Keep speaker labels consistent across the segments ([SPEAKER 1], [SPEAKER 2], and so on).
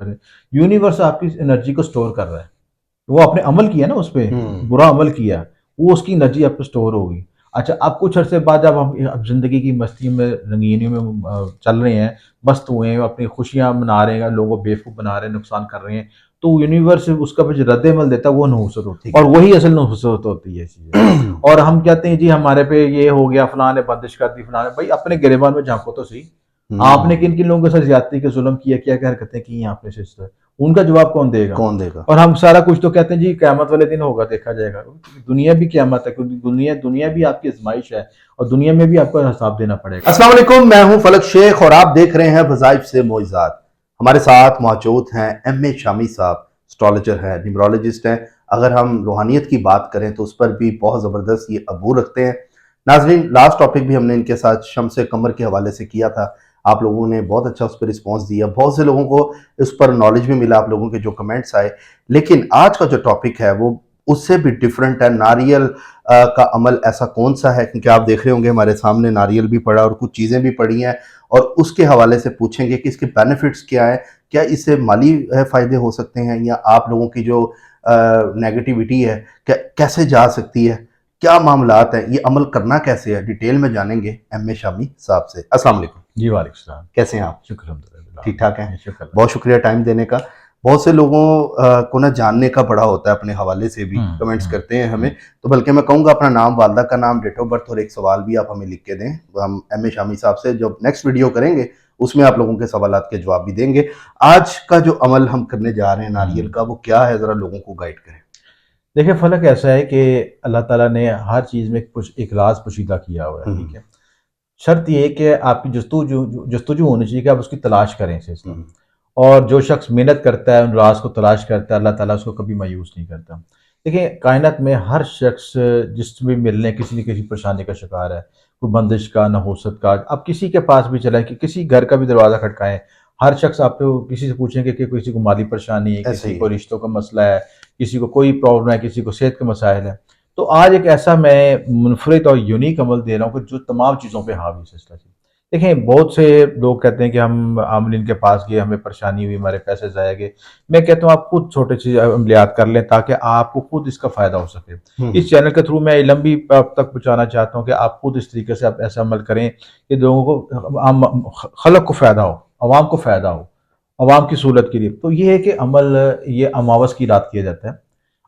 [SPEAKER 1] करें। यूनिवर्स आपकी एनर्जी को स्टोर कर रहा है। वो आपने अमल किया ना, उस पे बुरा अमल किया, वो उसकी एनर्जी आप पे स्टोर होगी। अच्छा, अब कुछ अरसे बाद जब हम अब जिंदगी की मस्ती में, रंगीनी में चल रहे हैं, मस्त हुए हैं, अपनी खुशियां मना रहे हैं, लोगों को बेवकूफ बना रहे हैं, नुकसान कर रहे हैं, तो यूनिवर्स उसका फिर रद्द अमल देता है, वो नहुसत होती है, और वही असल नहुसत होती है चीजें। और हम कहते हैं जी हमारे पे ये हो गया, फलां ने बंदिश कर दी, फलां ने, भाई अपने गिरेबान में झांको तो सही। आपने किन किन लोगों के साथ ज्यादती के जुल्म किया, क्या क्या हरकतें की हैं आपने सिस्टर, उनका जवाब कौन देगा?
[SPEAKER 2] कौन देगा?
[SPEAKER 1] और हम सारा कुछ तो कहते हैं जी क़यामत वाले दिन होगा, देखा जाएगा। दुनिया भी क़यामत है, क्योंकि दुनिया दुनिया भी आपकी आजमाइश है, और दुनिया में भी आपको हिसाब देना पड़ेगा।
[SPEAKER 2] अस्सलाम वालेकुम, मैं हूं फलक शेख और आप देख रहे हैं वज़ाइफ से मोइज़ात। हमारे साथ मौजूद हैं एम ए शामी साहब, एस्ट्रोलॉजर हैं, न्यूमरोलॉजिस्ट हैं। अगर हम रूहानियत की बात करें तो उस पर भी बहुत ज़बरदस्त ये अबूर रखते हैं। नाज़रीन, लास्ट टॉपिक भी हमने इनके साथ शम्स कमर के हवाले से किया था। आप लोगों ने बहुत अच्छा उस पर रिस्पॉन्स दिया, बहुत से लोगों को उस पर नॉलेज भी मिला, आप लोगों के जो कमेंट्स आए। लेकिन आज का जो टॉपिक है वो उससे भी डिफरेंट है। नारियल का अमल ऐसा कौन सा है, क्योंकि आप देख रहे होंगे हमारे सामने नारियल भी पड़ा और कुछ चीज़ें भी पड़ी हैं, और उसके हवाले से पूछेंगे कि इसके बेनिफिट्स क्या है, क्या इससे माली फ़ायदे हो सकते हैं, या आप लोगों की जो नेगेटिविटी है क्या कैसे जा सकती है, क्या मामलात हैं, ये अमल करना कैसे है, डिटेल में जानेंगे एम ए शामी साहब से। अस्सलाम वालेकुम
[SPEAKER 1] जी वालेकुम सलाम।
[SPEAKER 2] कैसे हैं आप?
[SPEAKER 1] शुक्र अल्हम्दुलिल्लाह।
[SPEAKER 2] ठीक ठाक हैं?
[SPEAKER 1] शुक्र अल्लाह
[SPEAKER 2] बहुत शुक्रिया टाइम देने का। बहुत से लोगों को ना जानने का बड़ा होता है, अपने हवाले से भी
[SPEAKER 1] का।
[SPEAKER 2] कमेंट्स करते हैं हमें। तो बल्कि मैं कहूँगा अपना नाम, वालदा का नाम, डेट ऑफ बर्थ और एक सवाल भी आप हमें लिख के दें। हम एम ए शामी साहब से जब नेक्स्ट वीडियो करेंगे उसमें आप लोगों के सवालात के जवाब भी देंगे। आज का जो अमल हम करने जा रहे हैं नारियल का, वो क्या है, ज़रा लोगों को गाइड करें।
[SPEAKER 1] देखिए, फ़र्क ऐसा है कि अल्लाह ताला ने हर चीज़ में एक राज पोशीदा किया हुआ है, ठीक
[SPEAKER 2] हम्म,
[SPEAKER 1] है? शर्त ये है कि आपकी जस्तुजू होनी चाहिए कि आप उसकी तलाश करें सिलसिला।
[SPEAKER 2] हम्म,
[SPEAKER 1] और जो शख्स मेहनत करता है, उन राज को तलाश करता है, अल्लाह ताला उसको कभी मायूस नहीं करता। देखिए, कायनात में हर शख्स जिससे भी मिलने किसी न किसी परेशानी का शिकार है, कोई बंदिश का, नहुसत का। आप किसी के पास भी चलें, कि किसी घर का भी दरवाज़ा खटकाएँ, हर शख्स आपको किसी से पूछेंगे कि किसी को माली परेशानी है,
[SPEAKER 2] ऐसे
[SPEAKER 1] किसी
[SPEAKER 2] ही
[SPEAKER 1] को
[SPEAKER 2] है।
[SPEAKER 1] रिश्तों का मसला है, किसी को कोई प्रॉब्लम है, किसी को सेहत के मसाइल हैं। तो आज एक ऐसा मैं मुनफरिद और यूनीक अमल दे रहा हूँ कि जो तमाम चीज़ों पे हावी सिलसिला है। देखें, बहुत से लोग कहते हैं कि हम आमलीन के पास गए, हमें परेशानी हुई, हमारे पैसे ज़ाया गए। मैं कहता हूँ आप खुद छोटे से अमलियात कर लें, ताकि आपको खुद इसका फ़ायदा हो सके।
[SPEAKER 2] हम्म,
[SPEAKER 1] इस चैनल के थ्रू मैं इल्म भी आप तक पहुँचाना चाहता हूँ कि आप खुद इस तरीके से आप ऐसा अमल करें कि लोगों को, आम खलक को फ़ायदा हो, अवाम को फ़ायदा हो, अवाम की सहूलत के लिए। तो ये है कि अमल, ये अमावस की रात किया जाता है।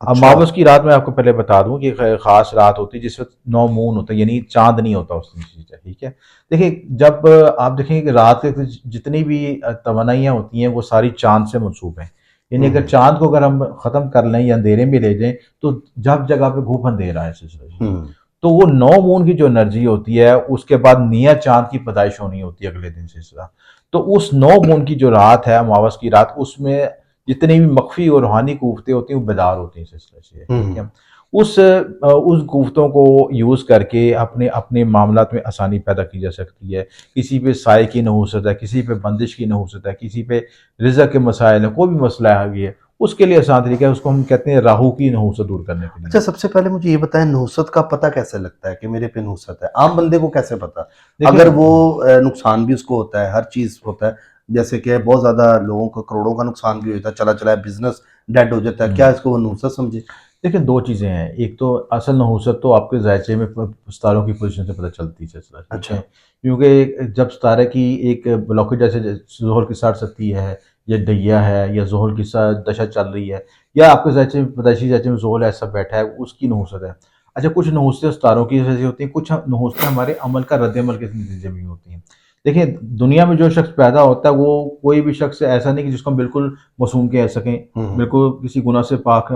[SPEAKER 2] अच्छा।
[SPEAKER 1] अमावस की रात मैं आपको पहले बता दूं कि खास रात होती है जिस वक्त नो मून होता है, यानी चांद नहीं होता उस दिन, चीज़ है, ठीक है? देखिए, जब आप देखेंगे कि रात के जितनी भी तमन्नाइयाँ होती हैं, वो सारी चांद से मंसूब हैं। यानी अगर
[SPEAKER 2] हम्म,
[SPEAKER 1] चांद को अगर हम ख़त्म कर लें या अंधेरे में ले जाएं, तो जब जगह पे घूप अंधेरा है सिलसिला, ठीक है?
[SPEAKER 2] हम्म,
[SPEAKER 1] तो वो नौ मून की जो एनर्जी होती है, उसके बाद नया चांद की पैदाइश होनी होती है अगले दिन सिलसिला। तो उस नौ मून की जो रात है, अमावस की रात, उसमें जितनी भी मख्फी और रूहानी कुव्वतें होती हैं, वो बेदार होती हैं सिलसिले से, ठीक
[SPEAKER 2] हम्म,
[SPEAKER 1] है? उस कुव्वतों को यूज़ करके अपने अपने मामलात में आसानी पैदा की जा सकती है। किसी पे साये की नहूसत है, किसी पे बंदिश की नहूसत है, किसी पे रिज़्क़ के मसाइल हैं, कोई भी मसला है ये, उसके लिए आसान तरीका है, उसको हम कहते हैं राहु की नहूसत दूर करने के
[SPEAKER 2] अच्छा,
[SPEAKER 1] लिए।
[SPEAKER 2] सबसे पहले मुझे ये बताएं, नुसरत का पता कैसे लगता है कि मेरे पे नुसरत है? आम बंदे को कैसे पता?
[SPEAKER 1] देखिए,
[SPEAKER 2] अगर वो नुकसान भी उसको होता है, हर चीज होता है, जैसे कि बहुत ज्यादा लोगों को करोड़ों का नुकसान भी होता है, चला चला बिजनेस डेड हो जाता है, क्या इसको वो नुसरत समझे?
[SPEAKER 1] देखिए, 2 चीज़ें हैं। एक तो असल नहूसत तो आपके ज़ायचे में सितारों की पोज़ीशन से पता चलती है सिलसिला, ठीक
[SPEAKER 2] अच्छा।
[SPEAKER 1] है? क्योंकि जब सितारे की एक ब्लॉकेज, जैसे ज़ुहर की 60 है, या ढैया है, या ज़ुहर की दशा चल रही है, या आपके ज़ायचे में, पैदाइशी ज़ायचे में ज़ुहर ऐसा बैठा है, उसकी नहूसत है। अच्छा, कुछ नहूसतें सितारों की वजह से होती हैं, कुछ नहूसतें हमारे अमल का रद्द-ए-अमल के नतीजे में भी होती हैं। देखिए, दुनिया में जो शख्स पैदा होता है, वो कोई भी शख्स ऐसा नहीं कि जिसको हम बिल्कुल मासूम कह सकें,
[SPEAKER 2] हम्म,
[SPEAKER 1] बिल्कुल किसी गुनाह से पाक,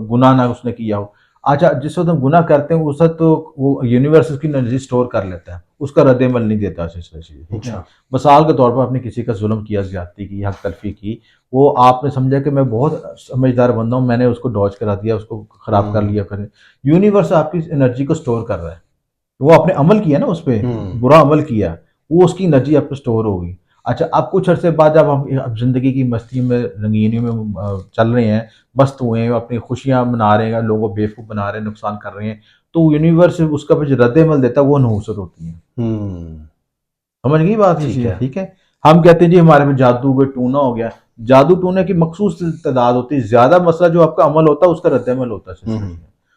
[SPEAKER 1] गुनाह ना उसने किया हो। अच्छा, जिस वक़्त हम गुनाह करते हैं, उस वक़्त तो वो यूनिवर्स उसकी एनर्जी स्टोर कर लेता है, उसका रद्द-ए-अमल नहीं देता सिलसिला चीज़, ठीक है?
[SPEAKER 2] अच्छा।
[SPEAKER 1] मिसाल के तौर पर आपने किसी का ज़ुल्म किया, ज़्यादती की, हक़ तलफ़ी की, वो आपने समझा कि मैं बहुत समझदार बंदा हूँ, मैंने उसको डॉज करा दिया, उसको ख़राब कर
[SPEAKER 2] हम्म,
[SPEAKER 1] लिया करे। यूनिवर्स आपकी एनर्जी को स्टोर कर रहा है। वो आपने अमल किया ना उस पे,
[SPEAKER 2] हम्म,
[SPEAKER 1] बुरा अमल किया, वो उसकी एनर्जी आप पे स्टोर होगी। अच्छा, अब कुछ अरसे बाद जब हम अब ज़िंदगी की मस्ती में, रंगीनी में चल रहे हैं, मस्त हुए हैं, अपनी खुशियाँ मना रहे हैं, लोगों को बेवकूफ़ बना रहे हैं, नुकसान कर रहे हैं, तो यूनिवर्स उसका फिर जो रद्द-ए-अमल देता है, वो नहुसत होती है।
[SPEAKER 2] हम्म,
[SPEAKER 1] समझ गई बात ये
[SPEAKER 2] ठीक
[SPEAKER 1] चीज़,
[SPEAKER 2] है।
[SPEAKER 1] ठीक है? हम कहते हैं जी हमारे में जादू में टूना हो गया, जादू टूने की मखसूस तादाद होती है, ज्यादा मसला जो आपका अमल होता है उसका रद्द-अमल होता है,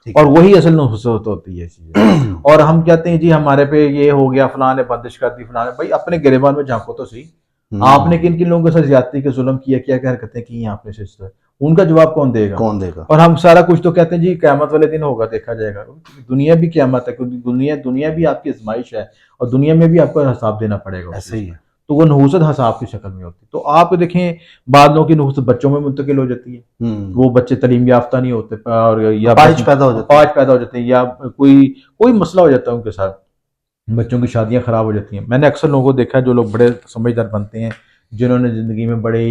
[SPEAKER 2] ठीक
[SPEAKER 1] और वही असल नुसरत होती है चीजें। और हम कहते हैं जी हमारे पे ये हो गया, फलां ने बंदिश कर दी, फलां ने, भाई अपने गिरेबान में झांको तो सही, आपने किन किन लोगों के साथ ज्यादती के जुल्म किया, क्या क्या हरकतें की हैं आपने सिस्टर, उनका जवाब कौन देगा?
[SPEAKER 2] कौन देगा?
[SPEAKER 1] और हम सारा कुछ तो कहते हैं जी क़यामत वाले दिन होगा, देखा जाएगा। दुनिया भी क़यामत है, क्योंकि दुनिया दुनिया भी आपकी आजमाइश है, और दुनिया में भी आपको हिसाब देना पड़ेगा उस
[SPEAKER 2] ऐसे ही
[SPEAKER 1] चीज़
[SPEAKER 2] है।
[SPEAKER 1] का। तो वो नहूसत हिसाब की शक्ल में होती है। तो आप देखें बाद लोगों की नहूसत बच्चों में मुंतकिल हो जाती है, वो बच्चे तालीम याफ्ता नहीं होते, और या
[SPEAKER 2] अपाहिज पैदा हो जाते हैं।
[SPEAKER 1] अपाहिज पैदा हो जाते हैं, या कोई कोई मसला हो जाता है उनके साथ, बच्चों की शादियां खराब हो जाती हैं। मैंने अक्सर लोगों को देखा है जो लोग बड़े समझदार बनते हैं, जिन्होंने ज़िंदगी में बड़े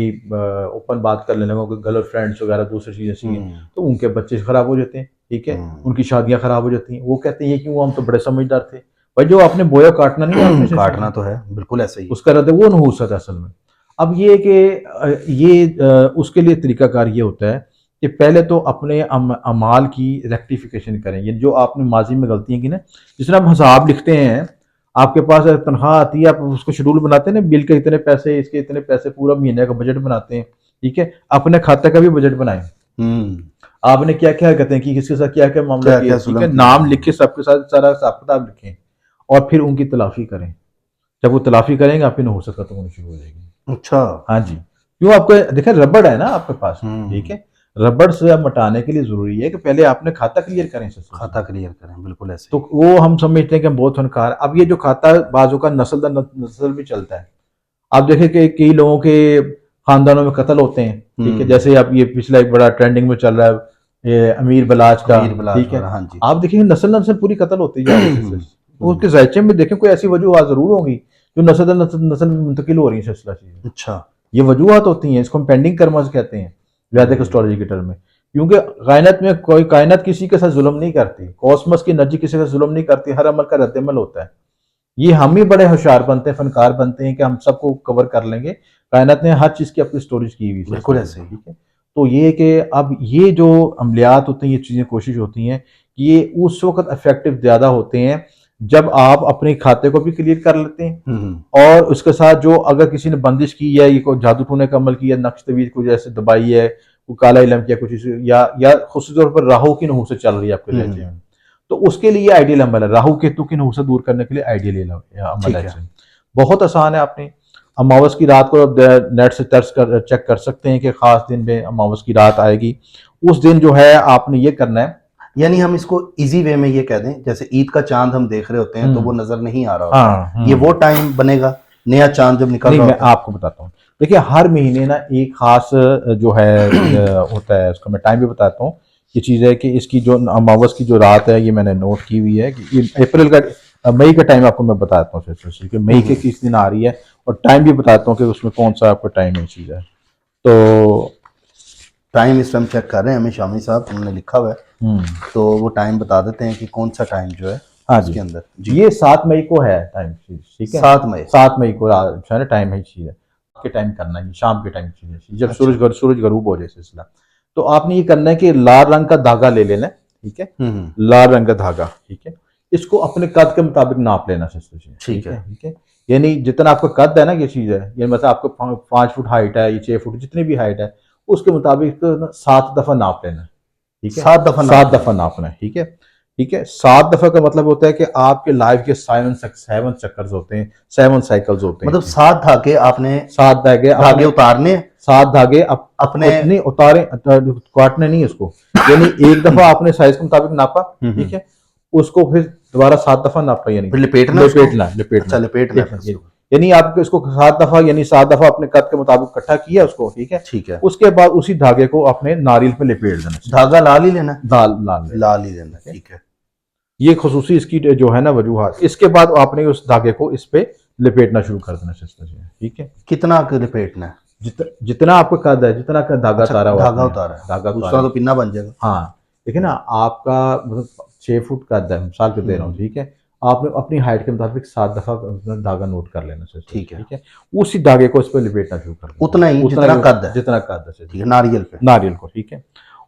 [SPEAKER 1] ओपन बात कर लेने लगे, गर्ल फ्रेंड्स वगैरह दूसरी चीज़ें सी हैं, तो उनके बच्चे खराब हो जाते हैं, ठीक है, उनकी शादियां खराब हो जाती हैं। वो कहते हैं ये क्यों, हम तो बड़े समझदार थे। भाई जो आपने बोया काटना नहीं है, आपने
[SPEAKER 2] काटना तो है, बिल्कुल ऐसे ही।
[SPEAKER 1] उसका रद्द वो नहूसत है असल में। अब ये कि उसके लिए तरीकाकार ये होता है कि पहले तो अपने अमाल की रेक्टिफिकेशन करें, ये जो आपने माजी में गलतियां की ना, जिस तरह हम हिसाब लिखते हैं, आपके पास तनख्वाह आती है, आप उसको शेड्यूल बनाते हैं ना, बिल के इतने पैसे, इसके इतने पैसे, पूरा महीने का बजट बनाते हैं, ठीक है, अपने खाते का भी बजट बनाएं। आपने क्या क्या करते हैं कि किसके साथ क्या क्या मामला किया, ठीक है, नाम लिखे, सबके साथ सारा हिसाब किताब लिखें, और फिर उनकी तलाफी करें। जब वो तलाफी करेंगे आपकी नहूसत खत्म होनी शुरू हो जाएगी।
[SPEAKER 2] अच्छा,
[SPEAKER 1] हाँ जी, क्यों? आपको देखें रबड़ है ना आपके पास, ठीक है, रबड़ से अब मटाने के लिए जरूरी है कि पहले आपने खाता क्लियर करें,
[SPEAKER 2] खाता क्लियर करें, बिल्कुल ऐसे।
[SPEAKER 1] तो वो हम समझते हैं कि हम बहुत फनकार। अब ये जो खाता बाजू का नस्ल दर नस्ल भी चलता है। आप देखें कि कई लोगों के खानदानों में कत्ल होते हैं, ठीक है, जैसे अब ये पिछला एक बड़ा ट्रेंडिंग में चल रहा है, ये अमीर बलाच का, ठीक है,
[SPEAKER 2] हाँ जी।
[SPEAKER 1] आप देखेंगे नस्ल नस्ल पूरी कत्ल होती जा रही है। उसके जायचे में देखें कोई ऐसी वजूहत जरूर होंगी जो नस्ल दर नस्ल में मुंतकिल हो रही है सिलसिला चीजें।
[SPEAKER 2] अच्छा,
[SPEAKER 1] ये वजूहत होती हैं, इसको हम पेंडिंग कर्मस कहते हैं वैदिक एस्ट्रोलॉजी के टर्म में, क्योंकि कायनात में कोई कायनात किसी के साथ जुल्म नहीं करती, कॉस्मस की एनर्जी किसी के साथ जुल्म नहीं करती, हर अमल का रद्द-अमल होता है। ये हम ही बड़े होशियार बनते हैं, फनकार बनते हैं कि हम सबको कवर कर लेंगे। कायनात ने हर चीज की अपनी स्टोरेज की हुई है,
[SPEAKER 2] बिल्कुल ऐसे ही।
[SPEAKER 1] ठीक है। तो ये कि अब ये जो अमलियात होते हैं, ये चीजें कोशिश होती हैं कि ये उस वक्त इफेक्टिव ज्यादा होते हैं जब आप अपने खाते को भी क्लियर कर लेते हैं, और उसके साथ जो अगर किसी ने बंदिश की है, ये कोई जादू टूने का अमल किया, नक्श तवीज को जैसे दबाई है, कोई काला इलम किया कुछ, या खुसूसी तौर पर राहु की नहूसत चल रही है आपके लहजे में, तो उसके लिए आइडियल अमल है, राहु केतु की नहूसत दूर करने के लिए आइडियल अमल है। बहुत आसान है। आपने अमावस की रात को नेट से सर्च कर चेक कर सकते हैं कि खास दिन में अमावस की रात आएगी, उस दिन जो है आपने ये करना है।
[SPEAKER 2] यानी हम इसको इजी वे में ये कह दें, जैसे ईद का चांद हम देख रहे होते हैं तो वो नजर नहीं आ रहा होता, ये वो टाइम बनेगा नया चांद जब निकल रहा होता है।
[SPEAKER 1] मैं आपको बताता हूँ, देखिए हर महीने ना एक खास जो है होता है, उसका मैं टाइम भी बताता हूँ। ये चीज़ है कि इसकी जो अमावस की जो रात है, ये मैंने नोट की हुई है कि ये अप्रैल का, मई का टाइम आपको मैं बताता हूँ कि मई के किस दिन आ रही है, और टाइम भी बताता हूँ कि उसमें कौन सा आपका टाइम है चीज़ है। तो
[SPEAKER 2] टाइम इस टाइम चेक कर रहे हैं हमें शामी साहब, हमने लिखा हुआ है, तो वो टाइम बता देते हैं कि कौन सा टाइम जो है। हाँ जी, अंदर जी,
[SPEAKER 1] ये 7 मई को है टाइम, ठीक है, 7 मई को टाइम है चीज़ है, आपके टाइम करना है, शाम के टाइम चीज़ है, जब सूरज गरूब हो जाए सिलसिला। तो आपने ये करना है कि लाल रंग का धागा ले लेना है, ठीक है, लाल रंग का धागा, ठीक है, इसको अपने कद के मुताबिक नाप लेना सिस्टर, ठीक है, ठीक है, यानी जितना आपका कद है ना, ये चीज़ है, ये मतलब आपको 5 फुट हाइट है, ये 6 फुट, जितनी भी हाइट है, उसके मुताबिक 7 दफा नाप लेना, ठीक है, 7 दफा नापना है, ठीक है, ठीक है। 7 दफा का मतलब होता है कि आपके लाइफ के 7 चक्कर होते हैं, 7 साइकिल्स होते हैं,
[SPEAKER 2] मतलब 7 धागे आपने,
[SPEAKER 1] 7 धागे
[SPEAKER 2] उतारने,
[SPEAKER 1] 7 धागे अपने नहीं उतारे, काटने नहीं उसको, यानी एक दफा आपने साइज के मुताबिक नापा, ठीक है, उसको फिर दोबारा 7 दफा नापा, यानी लपेटना, यानी आपको इसको 7 दफा, यानी 7 दफा अपने कद के मुताबिक इकट्ठा किया उसको, ठीक है, ठीक है। उसके बाद उसी धागे को अपने नारियल पे लपेट देना,
[SPEAKER 2] धागा लाल ही लेना,
[SPEAKER 1] लाल ही लेना, ठीक है। ये खुसूसी इसकी जो है ना वजूहत। इसके बाद आपने उस धागे को इस पे लपेटना शुरू कर देना, ठीक है।
[SPEAKER 2] कितना लपेटना है?
[SPEAKER 1] जितना आपका कद है, जितना का धागा उतारा हुआ,
[SPEAKER 2] धागा दूसरा तो पिन्ना बन जाएगा।
[SPEAKER 1] हाँ, देखिए ना, आपका मतलब 6 फुट कद है, मिसाल के दे रहा हूँ, ठीक है, आपने अपनी हाइट के मुताबिक 7 दफा धागा नोट कर लेना, ठीक है, ठीक है। उसी धागे को इस पे लपेटना शुरू कर देना,
[SPEAKER 2] उतना ही जितना कद है,
[SPEAKER 1] जितना कद है,
[SPEAKER 2] ठीक है, नारियल
[SPEAKER 1] को, ठीक है।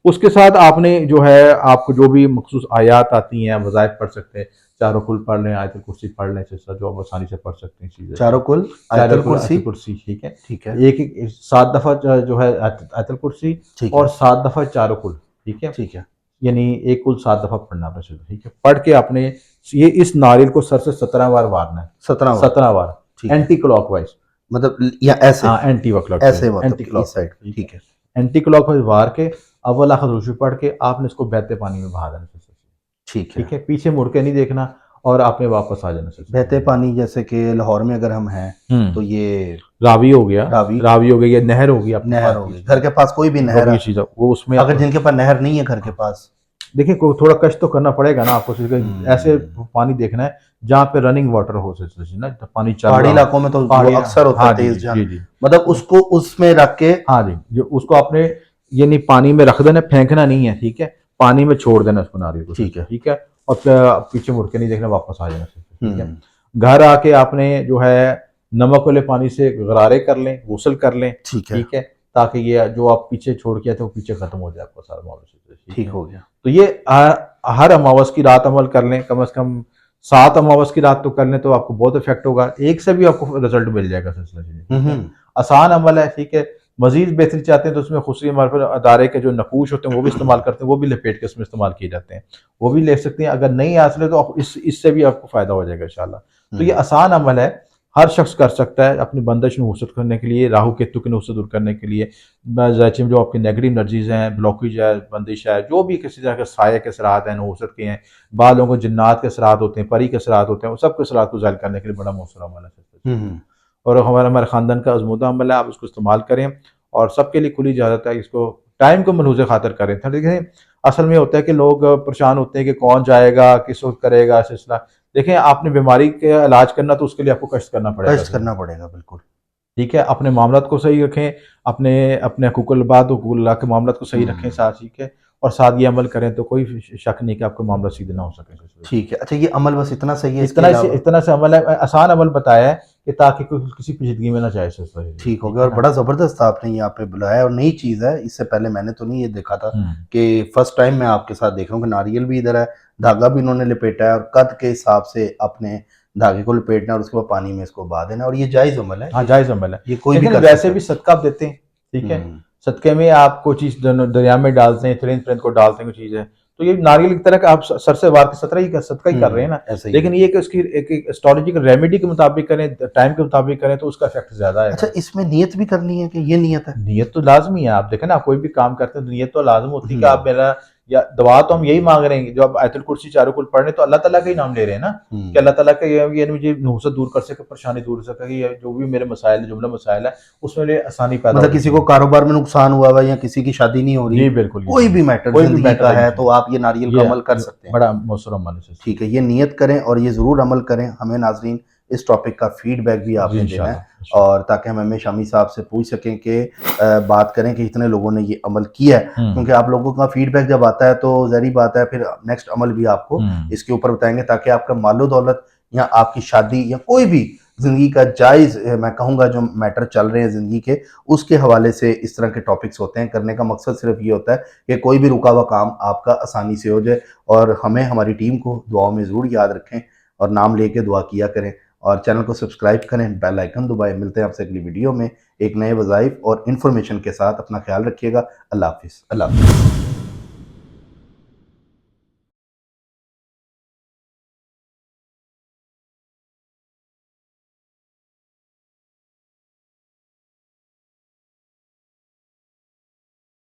[SPEAKER 1] उसके साथ आपने जो है आपको जो भी मखसूस आयात आती हैं वज़ाइफ पढ़ सकते हैं, चारों कुल पढ़ लें, आयतुल कुर्सी पढ़ लें, जैसा जो आप आसानी से पढ़ सकते हैं चीज़ें।
[SPEAKER 2] चारों कुल,
[SPEAKER 1] चारों
[SPEAKER 2] आयतुल
[SPEAKER 1] कुल
[SPEAKER 2] कुर्सी,
[SPEAKER 1] आयतुल कुर्सी, ठीक है।
[SPEAKER 2] ठीक है,
[SPEAKER 1] एक एक 7 दफ़ा जो है आयतुल कुर्सी
[SPEAKER 2] ठीक
[SPEAKER 1] और
[SPEAKER 2] है,
[SPEAKER 1] 7 दफ़ा चारों कुल, ठीक है।
[SPEAKER 2] ठीक है,
[SPEAKER 1] यानी एक कुल 7 दफ़ा पढ़ना आपने शुरू, ठीक है। पढ़ के आपने ये इस नारियल को सर से 17 बार वारना है,
[SPEAKER 2] 17 बार,
[SPEAKER 1] 17 बार
[SPEAKER 2] ठीक है।
[SPEAKER 1] Anti clockwise.
[SPEAKER 2] मतलब या ऐसे,
[SPEAKER 1] हाँ, एंटी
[SPEAKER 2] ऐसे
[SPEAKER 1] क्लॉकवाइज,
[SPEAKER 2] मतलब
[SPEAKER 1] एंटी
[SPEAKER 2] कि इस साइड,
[SPEAKER 1] क्लॉकवाइज, ठीक है।
[SPEAKER 2] ठीक है,
[SPEAKER 1] एंटी क्लॉकवाइज वार के अव्वल आखिर रुशू पढ़ के आपने इसको बहते पानी में बहा देना सर से,
[SPEAKER 2] ठीक है।
[SPEAKER 1] ठीक है। पीछे मुड़ के नहीं देखना और आपने वापस आ जाना सर से।
[SPEAKER 2] बहते पानी जैसे कि लाहौर में अगर हम हैं तो ये
[SPEAKER 1] रावी हो गया,
[SPEAKER 2] रावी,
[SPEAKER 1] रावी हो गई या नहर होगी आपके
[SPEAKER 2] नहर
[SPEAKER 1] पास
[SPEAKER 2] हो
[SPEAKER 1] की
[SPEAKER 2] गई,
[SPEAKER 1] चीज़,
[SPEAKER 2] घर के पास कोई भी
[SPEAKER 1] जो
[SPEAKER 2] नहर
[SPEAKER 1] भी
[SPEAKER 2] है,
[SPEAKER 1] ये चीज़ है, वो उसमें
[SPEAKER 2] अगर
[SPEAKER 1] आप
[SPEAKER 2] जिनके पास नहर नहीं है घर के पास,
[SPEAKER 1] देखिए थोड़ा कष्ट तो करना पड़ेगा ना आपको, ऐसे पानी देखना है जहाँ पे रनिंग वाटर हो सकती ना, तो पानी चल
[SPEAKER 2] पहाड़ी
[SPEAKER 1] रहा हो।
[SPEAKER 2] इलाकों में तो वो
[SPEAKER 1] पहाड़ी,
[SPEAKER 2] अक्सर होता
[SPEAKER 1] हाँ
[SPEAKER 2] है
[SPEAKER 1] जी
[SPEAKER 2] तेज
[SPEAKER 1] जी
[SPEAKER 2] झन,
[SPEAKER 1] जी जी,
[SPEAKER 2] मतलब उसको उसमें रख के,
[SPEAKER 1] हाँ जी, जो उसको आपने ये नहीं पानी में रख देना, फेंकना नहीं है, ठीक है। पानी में छोड़ देना उसको, नारियल को,
[SPEAKER 2] ठीक है,
[SPEAKER 1] ठीक है। और पीछे मुड़ के नहीं देखना, वापस आ जाना, ठीक है।
[SPEAKER 2] हम्म,
[SPEAKER 1] घर आके आपने जो है नमक वाले पानी से गरारे कर लें, गुसल कर लें,
[SPEAKER 2] ठीक है,
[SPEAKER 1] ठीक है। ताकि ये जो आप पीछे छोड़ के आए थे वो पीछे खत्म हो जाए आपका सारा मामला, ठीक
[SPEAKER 2] ठीक
[SPEAKER 1] है।
[SPEAKER 2] हो गया,
[SPEAKER 1] तो ये हर अमावस की रात अमल कर लें, कम से कम 7 अमावस की रात तो कर लें तो आपको बहुत इफेक्ट होगा, एक से भी आपको रिजल्ट मिल जाएगा सिलसिले में, ठीक है।
[SPEAKER 2] हम्म,
[SPEAKER 1] आसान अमल है, ठीक है। मजीद बेहतरी चाहते हैं तो उसमें खुशी हमारे अदारे के जो नकूश होते हैं वो भी इस्तेमाल करते हैं, वो भी लपेट के उसमें इस्तेमाल किए जाते हैं, वो भी ले सकते हैं। अगर नहीं आ सकते तो आप इससे भी आपको फायदा हो जाएगा इंशाल्लाह। तो ये आसान अमल है, हर शख्स कर सकता है अपनी बंदिश नुसरत करने के लिए, राहु केतु की नुसरत दूर करने के लिए। ज़ाहिर में जो आपकी नेगेटिव एनर्जीज हैं, ब्लॉकेज है, बंदिश है, जो भी किसी तरह के साये के असरात हैं नुसरत के हैं, बाद लोगों को जिन्नात के असरात होते हैं, परी के असरात होते हैं, उन सब के असरात को ज़ाहिर करने के लिए बड़ा मौसर अमल है।
[SPEAKER 2] हम्म,
[SPEAKER 1] और हमारा हमारे ख़ानदान का आज़मूदा अमल है, आप इसको इस्तेमाल करें और सबके लिए खुली इजाज़त है, इसको टाइम को मनहूज़ खातिर करें। तो देखिए असल में होता है कि लोग परेशान होते हैं कि कौन जाएगा, किस वक्त करेगा सिलसिला। देखें आपने बीमारी का इलाज करना तो उसके लिए आपको कष्ट करना पड़ेगा,
[SPEAKER 2] कष्ट करना पड़ेगा बिल्कुल,
[SPEAKER 1] ठीक है। अपने मामलात को सही रखें, अपने अपने हकूक़ुल इबाद हकूक़ुल्लाह के मामलात को सही रखें साथ, ठीक है। और साथ ये अमल करें तो कोई शक नहीं कि आपका मामला सीधे ना हो सके।
[SPEAKER 2] ठीक है। अच्छा, ये अमल बस इतना सही है, इसके
[SPEAKER 1] इतना से
[SPEAKER 2] अलावा
[SPEAKER 1] इतना से अमल है, आसान अमल बताया है कि ताकि कोई किसी पेचीदगी में ना जाए सिलसिला,
[SPEAKER 2] ठीक हो
[SPEAKER 1] ठीक
[SPEAKER 2] गया।
[SPEAKER 1] है
[SPEAKER 2] और
[SPEAKER 1] ना।
[SPEAKER 2] बड़ा ज़बरदस्त आपने यहाँ पे बुलाया और नई चीज़ है, इससे पहले मैंने तो नहीं ये देखा था
[SPEAKER 1] हम्म,
[SPEAKER 2] कि फर्स्ट टाइम मैं आपके साथ देख रहा हूँ कि नारियल भी इधर है, धागा भी इन्होंने लपेटा है और कद के हिसाब से अपने धागे को लपेटना और उसके बाद पानी में इसको बहा देना, और ये जायज़ अमल है,
[SPEAKER 1] हाँ जायज़ अमल है।
[SPEAKER 2] ये कोई भी
[SPEAKER 1] लेकिन
[SPEAKER 2] कर
[SPEAKER 1] वैसे
[SPEAKER 2] सकता
[SPEAKER 1] भी
[SPEAKER 2] है।
[SPEAKER 1] सदका आप देते हैं, ठीक है।
[SPEAKER 2] हम्म,
[SPEAKER 1] सदक़े में आप कोई चीज़ दरिया में डालते हैं, तिरिंद तिरिंद को डालते हैं, कोई चीज़ है, तो ये नारियल की तरह का आप सर से वार के सदका ही कर रहे हैं ना।
[SPEAKER 2] ऐसा ही
[SPEAKER 1] लेकिन
[SPEAKER 2] है।
[SPEAKER 1] ये कि उसकी एक एस्ट्रोलॉजिकल रेमेडी के मुताबिक करें, टाइम के मुताबिक करें तो उसका इफेक्ट ज़्यादा
[SPEAKER 2] अच्छा,
[SPEAKER 1] आएगा।
[SPEAKER 2] इसमें नियत भी करनी है कि ये नियत है?
[SPEAKER 1] नियत तो लाजमी है, आप देखें ना, आप कोई भी काम करते हैं तो नियत तो लाजम होती है कि आप
[SPEAKER 2] हम्म,
[SPEAKER 1] मेरा, या दुआ तो हम यही मांग रहे हैं, जो आप आयतुल कुर्सी चारों कुल पढ़ रहे हैं तो अल्लाह ताला का ही नाम ले रहे हैं ना, कि अल्लाह ताला का ये मुझे नुहसत दूर कर सके, परेशानी दूर कर सके, ये जो भी मेरे मसाइल है, जुमला मसाइल है, उसमें मेरे आसानी पैदा हो
[SPEAKER 2] मतलब किसी को
[SPEAKER 1] जाए।
[SPEAKER 2] कारोबार में नुकसान हुआ हुआ है या किसी की शादी नहीं हो रही,
[SPEAKER 1] जी बिल्कुल, ये
[SPEAKER 2] कोई
[SPEAKER 1] जी,
[SPEAKER 2] भी मैटर
[SPEAKER 1] कोई भी
[SPEAKER 2] जिंदगी
[SPEAKER 1] मैटर
[SPEAKER 2] का
[SPEAKER 1] है,
[SPEAKER 2] है, तो आप ये नारियल का अमल कर
[SPEAKER 1] ये
[SPEAKER 2] सकते हैं।
[SPEAKER 1] बड़ा मौसर अमल है।
[SPEAKER 2] ठीक है, ये नियत करें और ये ज़रूर अमल करें। हमें नाज़रीन इस टॉपिक का फीडबैक भी
[SPEAKER 1] जी
[SPEAKER 2] आपने देना है,
[SPEAKER 1] इंशाल्लाह।
[SPEAKER 2] और ताकि हम एम ए शामी साहब से पूछ सकें कि बात करें कि इतने लोगों ने ये अमल किया है, क्योंकि आप लोगों का फीडबैक जब आता है तो ज़ाहिर बात है फिर नेक्स्ट अमल भी आपको इसके ऊपर बताएंगे, ताकि आपका मालो दौलत या आपकी शादी या कोई भी ज़िंदगी का जायज़ मैं कहूँगा जो मैटर चल रहे हैं ज़िंदगी के, उसके हवाले से इस तरह के टॉपिक्स होते हैं। करने का मकसद सिर्फ ये होता है कि कोई भी रुका हुआ काम आपका आसानी से हो जाए, और हमें हमारी टीम को दुआओं में ज़रूर याद रखें और नाम लेके दुआ किया करें, और चैनल को सब्सक्राइब करें, बेल आइकन दबाएं। मिलते हैं आपसे अगली वीडियो में एक नए वज़ाइफ और इन्फॉर्मेशन के साथ। अपना ख्याल रखिएगा। अल्लाह हाफिज़। अल्लाह हाफिज़।